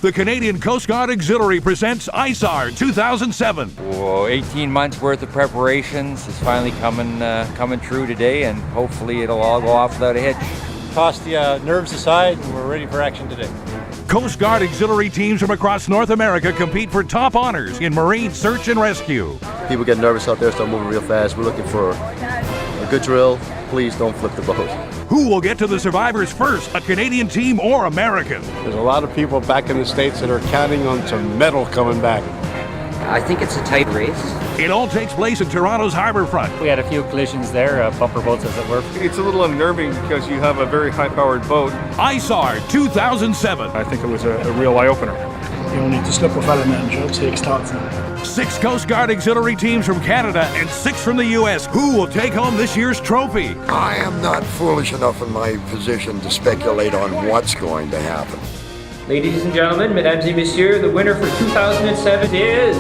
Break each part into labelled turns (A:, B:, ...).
A: the Canadian Coast Guard Auxiliary presents ISAR 2007.
B: Whoa, 18 months worth of preparations is finally coming true today, and hopefully it'll all go off without a hitch.
C: Toss the nerves aside, and we're ready for action today.
A: Coast Guard Auxiliary teams from across North America compete for top honors in marine search and rescue.
D: People get nervous out there, start moving real fast. We're looking for a good drill. Please don't flip the boat.
A: Who will get to the survivors first, a Canadian team or American?
E: There's a lot of people back in the States that are counting on some medal coming back.
F: I think it's a tight race.
A: It all takes place in Toronto's harbourfront.
G: We had a few collisions there, bumper boats as it were.
H: It's a little unnerving because you have a very high-powered boat.
A: ISAR 2007.
H: I think it was a real eye-opener.
I: You'll need to slip a fella in that job so it starts now.
A: 6 Coast Guard Auxiliary teams from Canada and 6 from the US. Who will take home this year's trophy?
J: I am not foolish enough in my position to speculate on what's going to happen.
K: Ladies and gentlemen, mesdames et messieurs, the winner for 2007 is...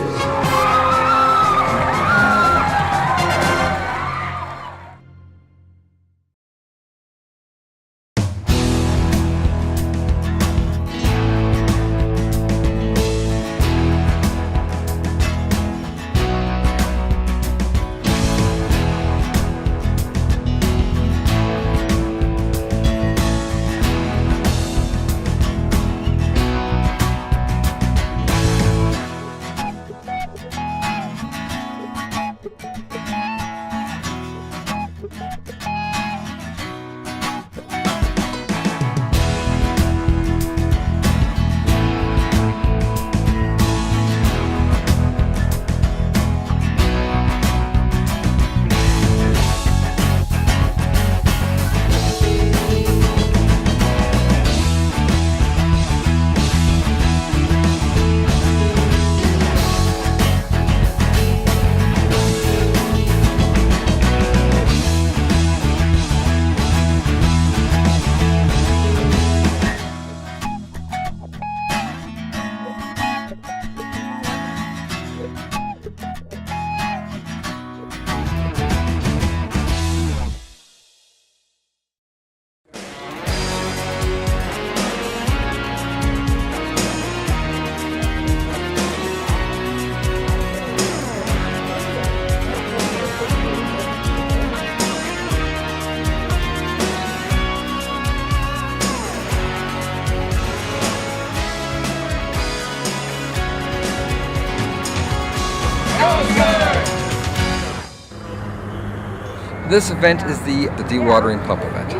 B: This event is the dewatering pump event.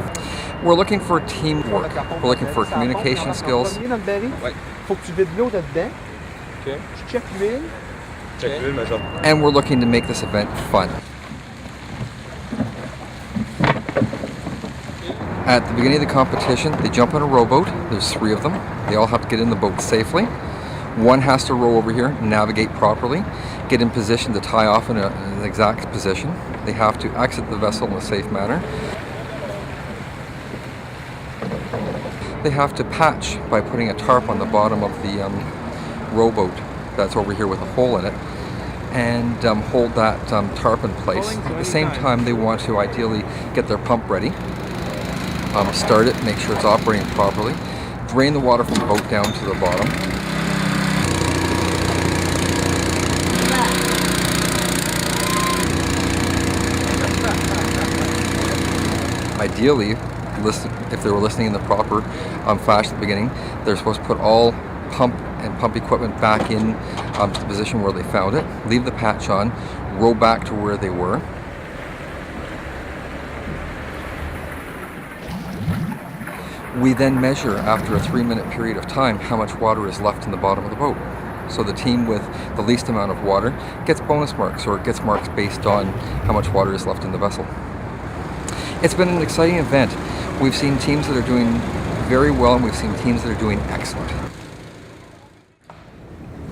B: We're looking for teamwork. We're looking for communication skills. And we're looking to make this event fun. At the beginning of the competition, they jump on a rowboat. There's 3 of them. They all have to get in the boat safely. One has to row over here, navigate properly, get in position to tie off in an exact position. They have to exit the vessel in a safe manner. They have to patch by putting a tarp on the bottom of the rowboat that's over here with a hole in it, and hold that tarp in place. At the same time, they want to ideally get their pump ready, start it, make sure it's operating properly, drain the water from the boat down to the bottom. Ideally, if they were listening in the proper fashion at the beginning, they're supposed to put all pump and pump equipment back in to the position where they found it, leave the patch on, row back to where they were. We then measure after a 3-minute period of time how much water is left in the bottom of the boat. So the team with the least amount of water gets bonus marks, or it gets marks based on how much water is left in the vessel. It's been an exciting event. We've seen teams that are doing very well, and we've seen teams that are doing excellent.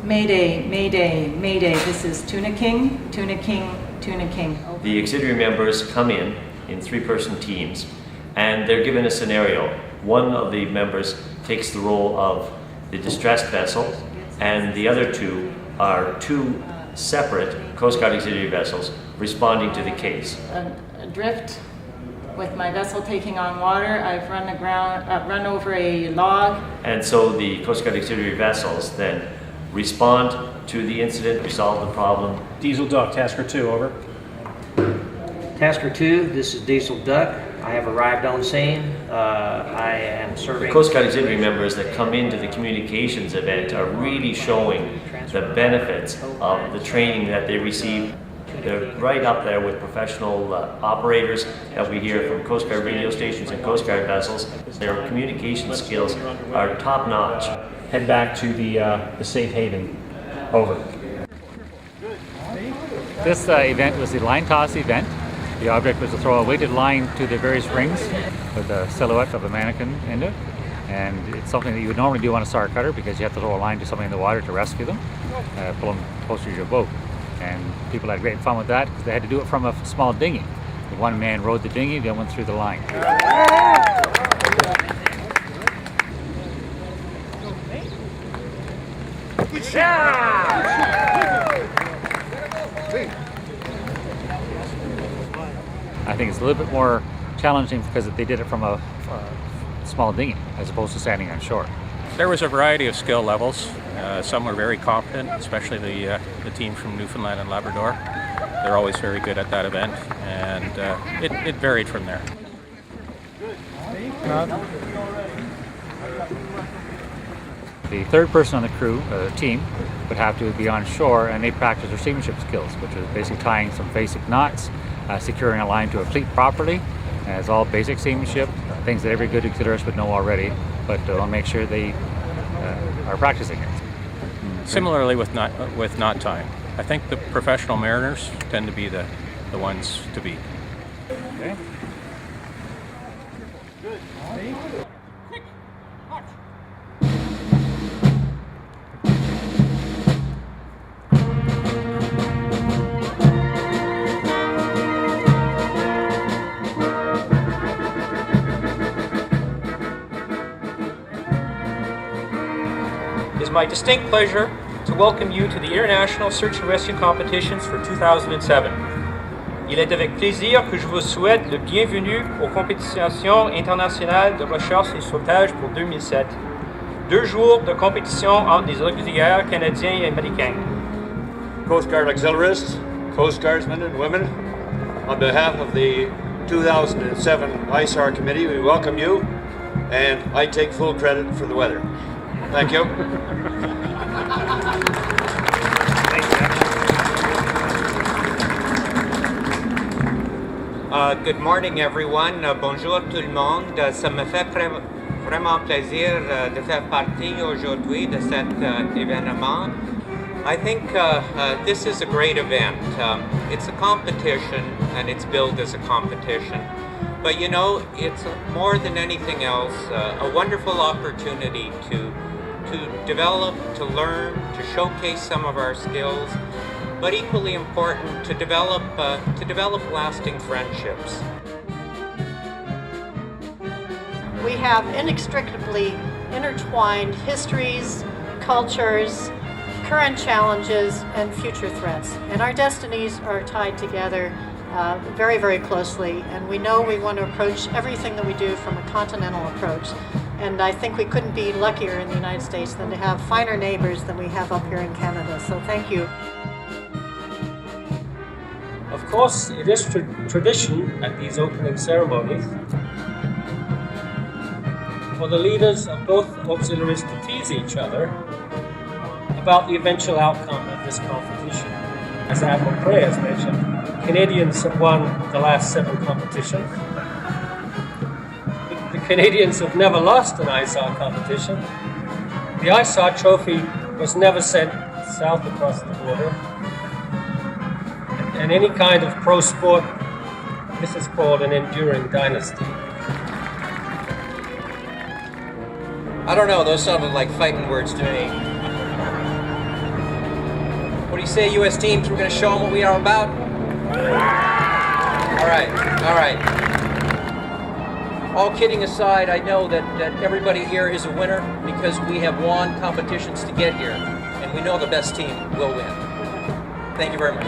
L: Mayday, Mayday, Mayday. This is Tuna King, Tuna King, Tuna King.
M: The auxiliary members come in 3-person teams, and they're given a scenario. One of the members takes the role of the distressed vessel, and the other 2 are 2 separate Coast Guard auxiliary vessels responding to the case.
L: Adrift, With my vessel taking on water, I've run over a log.
M: And so the Coast Guard auxiliary vessels then respond to the incident, resolve the problem.
C: Diesel Duck, Tasker 2, over.
F: Tasker 2, this is Diesel Duck. I have arrived on scene. I am serving.
M: The Coast Guard auxiliary members that come into the communications event are really showing the benefits of the training that they receive. They're right up there with professional operators that we hear from Coast Guard radio stations and Coast Guard vessels. Their communication skills are top notch.
G: Head back to the safe haven. Over. This event was the line toss event. The object was to throw a weighted line to the various rings with a silhouette of a mannequin in it. And it's something that you would normally do on a SAR cutter because you have to throw a line to something in the water to rescue them, pull them closer to your boat. And people had great fun with that because they had to do it from a small dinghy. The one man rowed the dinghy, the other one threw the line. I think it's a little bit more challenging because they did it from a small dinghy as opposed to standing on shore.
C: There was a variety of skill levels. Some were very competent, especially the team from Newfoundland and Labrador. They're always very good at that event, and it varied from there.
G: The third person on the crew, team, would have to be on shore, and they practice their seamanship skills, which is basically tying some basic knots, securing a line to a cleat properly. It's all basic seamanship, things that every good auxiliarist would know already, but they'll make sure they are practicing it.
C: Similarly with knot tying. I think the professional mariners tend to be the ones to beat.
G: Okay.
K: It is my distinct pleasure to welcome you to the International Search and Rescue Competitions for 2007. Il est avec plaisir que je vous souhaite le bienvenue aux compétitions internationales de recherche et sauvetage pour 2007. 2 jours de compétition entre les auxiliaires canadiens et américains.
E: Coast Guard auxiliarists, Coast Guardsmen and women, on behalf of the 2007 ISAR Committee, we welcome you, and I take full credit for the weather. Thank you.
F: Good morning, everyone. Bonjour tout le monde. Ça me fait vraiment plaisir de faire partie aujourd'hui de cet événement. I think this is a great event. It's a competition, and it's billed as a competition. But you know, it's more than anything else a wonderful opportunity to develop, to learn, to showcase some of our skills, but equally important, to develop lasting friendships.
L: We have inextricably intertwined histories, cultures, current challenges, and future threats. And our destinies are tied together very, very closely. And we know we want to approach everything that we do from a continental approach. And I think we couldn't be luckier in the United States than to have finer neighbors than we have up here in Canada. So thank you.
K: Of course, it is tradition at these opening ceremonies for the leaders of both auxiliaries to tease each other about the eventual outcome of this competition. As Admiral Cray has mentioned, Canadians have won the last 7 competitions. The Canadians have never lost an ISAR competition. The ISAR trophy was never sent south across the border. And any kind of pro sport, this is called an enduring dynasty.
F: I don't know, those sounded like fighting words to me. What do you say, U.S. teams? We're going to show them what we are about? All right. All kidding aside, I know that everybody here is a winner because we have won competitions to get here, and we know the best team will win. Thank you very much.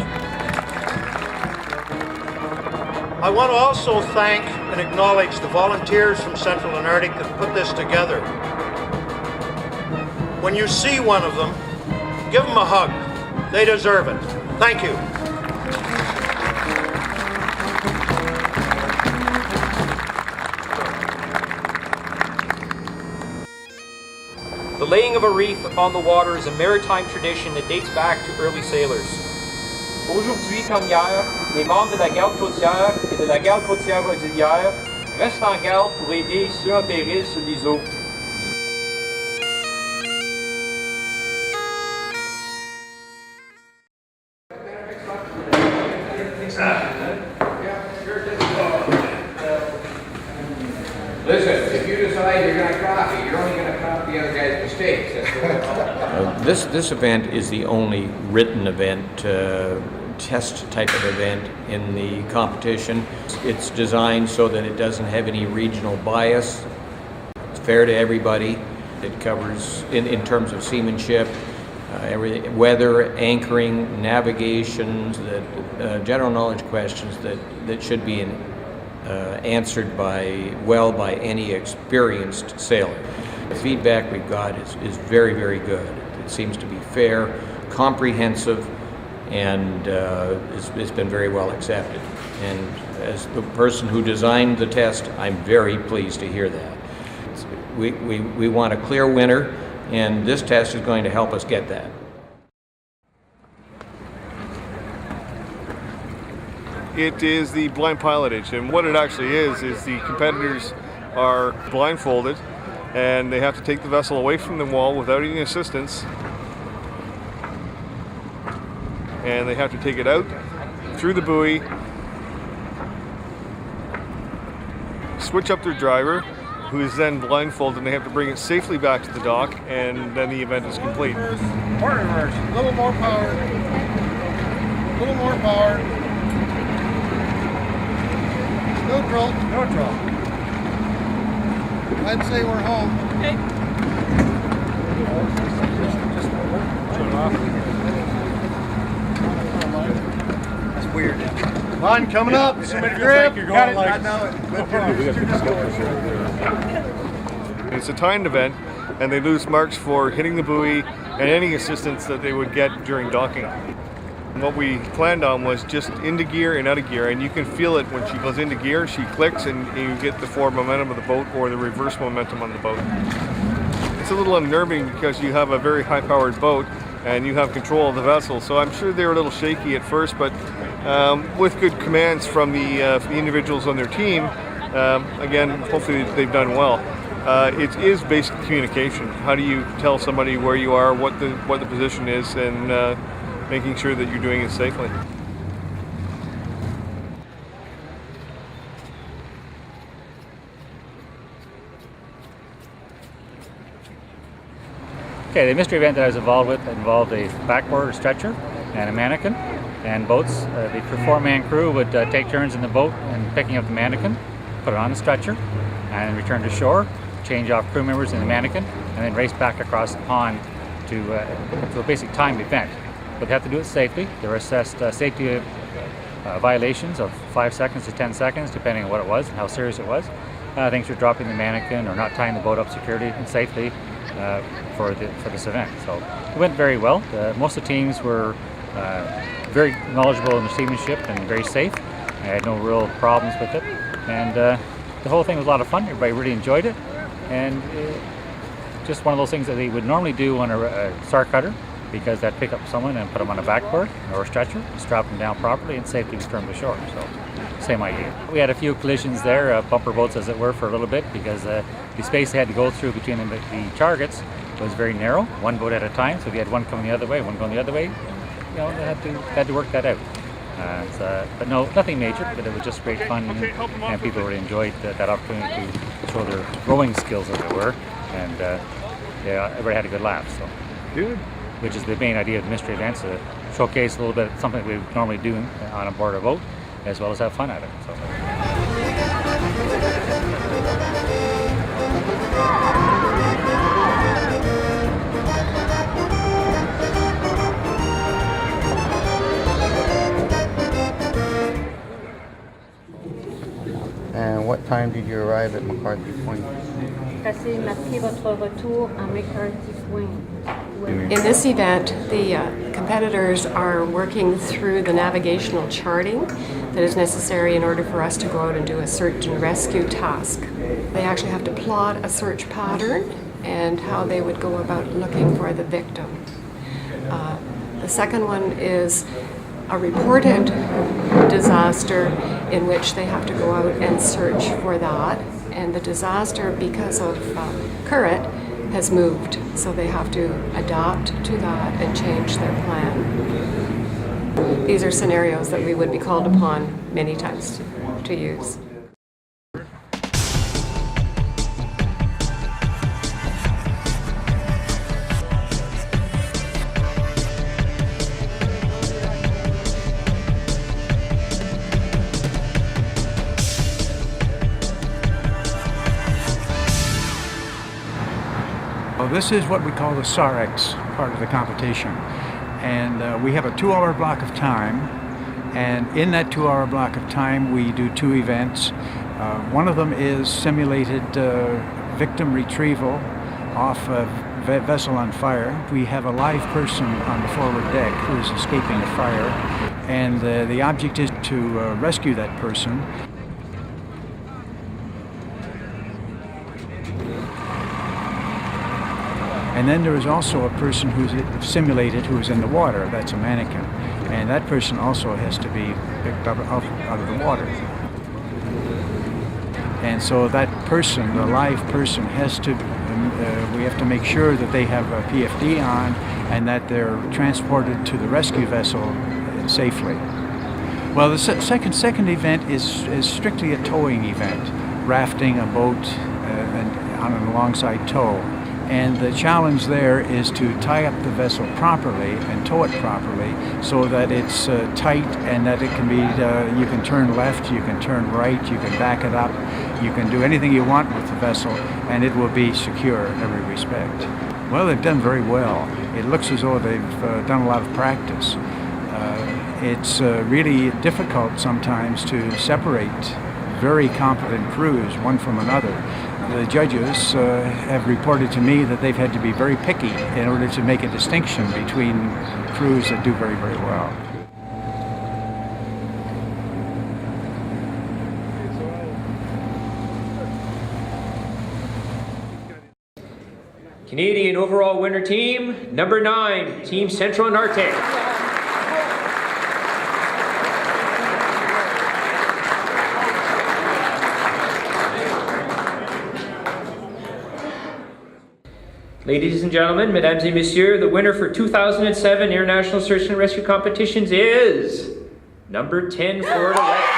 E: I want to also thank and acknowledge the volunteers from Central and Arctic that put this together. When you see one of them, give them a hug. They deserve it. Thank you.
K: The laying of a reef upon the water is a maritime tradition that dates back to early sailors. Aujourd'hui comme hier, les membres de la garde côtière et de la garde côtière auxiliaire restent en garde pour aider ceux en péril sur les eaux.
N: Listen, if you decide you're going to copy, you're only going to copy the other guy's mistakes.
C: This event is the only written event, test type of event in the competition. It's designed so that it doesn't have any regional bias. It's fair to everybody. It covers, in terms of seamanship, everything, weather, anchoring, navigation, general knowledge questions that should be answered by any experienced sailor. The feedback we've got is very, very good. It seems to be fair, comprehensive, and it's been very well accepted. And as the person who designed the test, I'm very pleased to hear that. We want a clear winner, and this test is going to help us get that.
H: It is the blind pilotage, and what it actually is the competitors are blindfolded and they have to take the vessel away from the wall without any assistance, and they have to take it out through the buoy, switch up their driver, who is then blindfolded, and they have to bring it safely back to the dock, and then the event is complete.
O: Port reverse, a little more power, a little more power. Neutral. Neutral. I'd say we're home. Okay. That's weird. Line coming up. Somebody grip. You're going like. I know it.
H: It's a timed event, and they lose marks for hitting the buoy and any assistance that they would get during docking. What we planned on was just into gear and out of gear, and you can feel it when she goes into gear, she clicks, and you get the forward momentum of the boat or the reverse momentum on the boat. It's a little unnerving because you have a very high-powered boat and you have control of the vessel, so I'm sure they were a little shaky at first, but with good commands from the individuals on their team, again, hopefully they've done well. It is basic communication. How do you tell somebody where you are, what the position is, and making sure that you're doing it safely.
G: Okay, the mystery event that I was involved with involved a backboard or stretcher and a mannequin and boats. The 4-man crew would take turns in the boat and picking up the mannequin, put it on the stretcher, and return to shore, change off crew members in the mannequin, and then race back across the pond to a basic timed event. But they have to do it safely. They're assessed safety violations of 5 seconds to 10 seconds, depending on what it was and how serious it was. Things for dropping the mannequin or not tying the boat up securely and safely for this event. So it went very well. Most of the teams were very knowledgeable in their seamanship and very safe. I had no real problems with it. And the whole thing was a lot of fun. Everybody really enjoyed it. And just one of those things that they would normally do on a ISAR cutter, because they'd pick up someone and put them on a backboard or a stretcher, strap them down properly, and safely return to shore. So, same idea. We had a few collisions there, bumper boats as it were, for a little bit, because the space they had to go through between the targets was very narrow, one boat at a time. So if you had one coming the other way, one going the other way, you know, they had to work that out. But no, nothing major, but it was just great fun, and people really enjoyed that opportunity to show their rowing skills, as it were, and yeah, everybody had a good laugh. So.
H: Good.
G: Which is the main idea of the mystery events, to showcase a little bit something we normally do on a board a boat, as well as have fun at it. So.
P: time did you arrive at McCarthy Point?
Q: In this event, the competitors are working through the navigational charting that is necessary in order for us to go out and do a search and rescue task. They actually have to plot a search pattern and how they would go about looking for the victim. The second one is a reported disaster in which they have to go out and search for that. And the disaster, because of current, has moved, so they have to adapt to that and change their plan. These are scenarios that we would be called upon many times to use.
R: This is what we call the SARX part of the competition, and we have a 2-hour block of time, and in that 2-hour block of time we do 2 events. One of them is simulated victim retrieval off a vessel on fire. We have a live person on the forward deck who is escaping a fire, and the object is to rescue that person. And then there is also a person who's simulated who is in the water. That's a mannequin. And that person also has to be picked up out of the water. And so that person, the live person, has to, we have to make sure that they have a PFD on and that they're transported to the rescue vessel safely. Well, the second event is strictly a towing event, rafting a boat and on an alongside tow. And the challenge there is to tie up the vessel properly and tow it properly so that it's tight and that it can be, you can turn left, you can turn right, you can back it up, you can do anything you want with the vessel and it will be secure in every respect. Well, they've done very well. It looks as though they've done a lot of practice. It's really difficult sometimes to separate very competent crews one from another. The judges have reported to me that they've had to be very picky in order to make a distinction between crews that do very, very well.
K: Canadian overall winner team, number 9, Team Central and Arctic. Ladies and gentlemen, mesdames et messieurs, the winner for 2007 International Search and Rescue Competitions is number 10, Florida West.